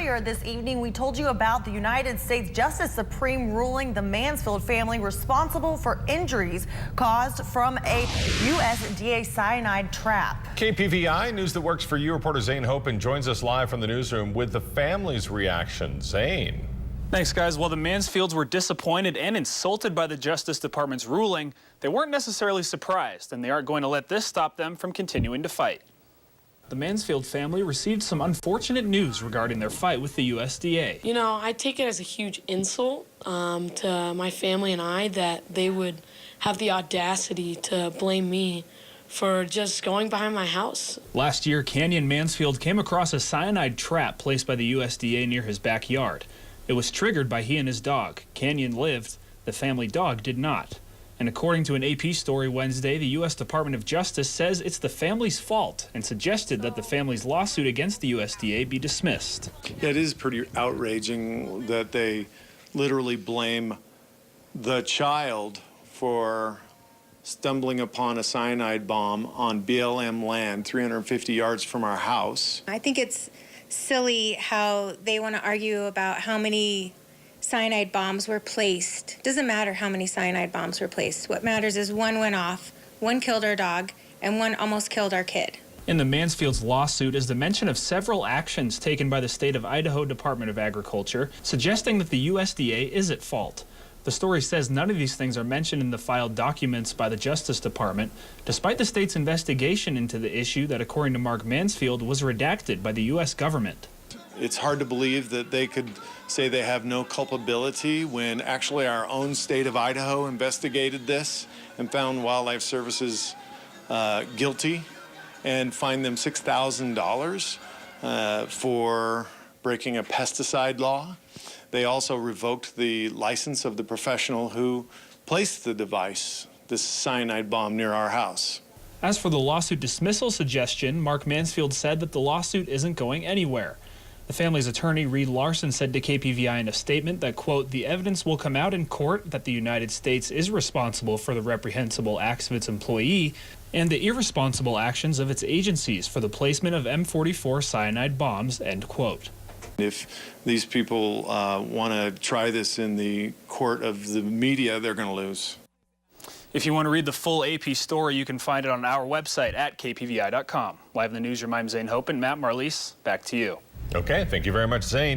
Earlier this evening, we told you about the United States Justice Supreme ruling the Mansfield family responsible for injuries caused from a USDA cyanide trap. KPVI News That Works for You reporter Zane Hopen joins us live from the newsroom with the family's reaction. Zane. Thanks, guys. While the Mansfields were disappointed and insulted by the Justice Department's ruling, they weren't necessarily surprised, and they aren't going to let this stop them from continuing to fight. The Mansfield family received some unfortunate news regarding their fight with the USDA. You know, I take it as a huge insult to my family and I that they would have the audacity to blame me for just going behind my house. Last year, Canyon Mansfield came across a cyanide trap placed by the USDA near his backyard. It was triggered by he and his dog. Canyon lived, the family dog did not. And according to an AP story Wednesday, the U.S. Department of Justice says it's the family's fault and suggested that the family's lawsuit against the USDA be dismissed. It is pretty outraging that they literally blame the child for stumbling upon a cyanide bomb on BLM land 350 yards from our house. I think it's silly how they want to argue about how many cyanide bombs were placed. Doesn't matter how many cyanide bombs were placed. What matters is one went off, one killed our dog, and one almost killed our kid. In the Mansfield's lawsuit is the mention of several actions taken by the state of Idaho Department of Agriculture, suggesting that the USDA is at fault. The story says none of these things are mentioned in the filed documents by the Justice Department, despite the state's investigation into the issue that, according to Mark Mansfield, was redacted by the U.S. government. It's hard to believe that they could say they have no culpability when actually our own state of Idaho investigated this and found Wildlife Services guilty and fined them $6,000 for breaking a pesticide law. They also revoked the license of the professional who placed the device, this cyanide bomb, near our house. As for the lawsuit dismissal suggestion, Mark Mansfield said that the lawsuit isn't going anywhere. The family's attorney, Reed Larson, said to KPVI in a statement that, quote, the evidence will come out in court that the United States is responsible for the reprehensible acts of its employee and the irresponsible actions of its agencies for the placement of M44 cyanide bombs, end quote. If these people want to try this in the court of the media, they're going to lose. If you want to read the full AP story, you can find it on our website at kpvi.com. Live in the newsroom, I'm Zane Hopen. Matt Marlise, back to you. Okay, thank you very much, Zane.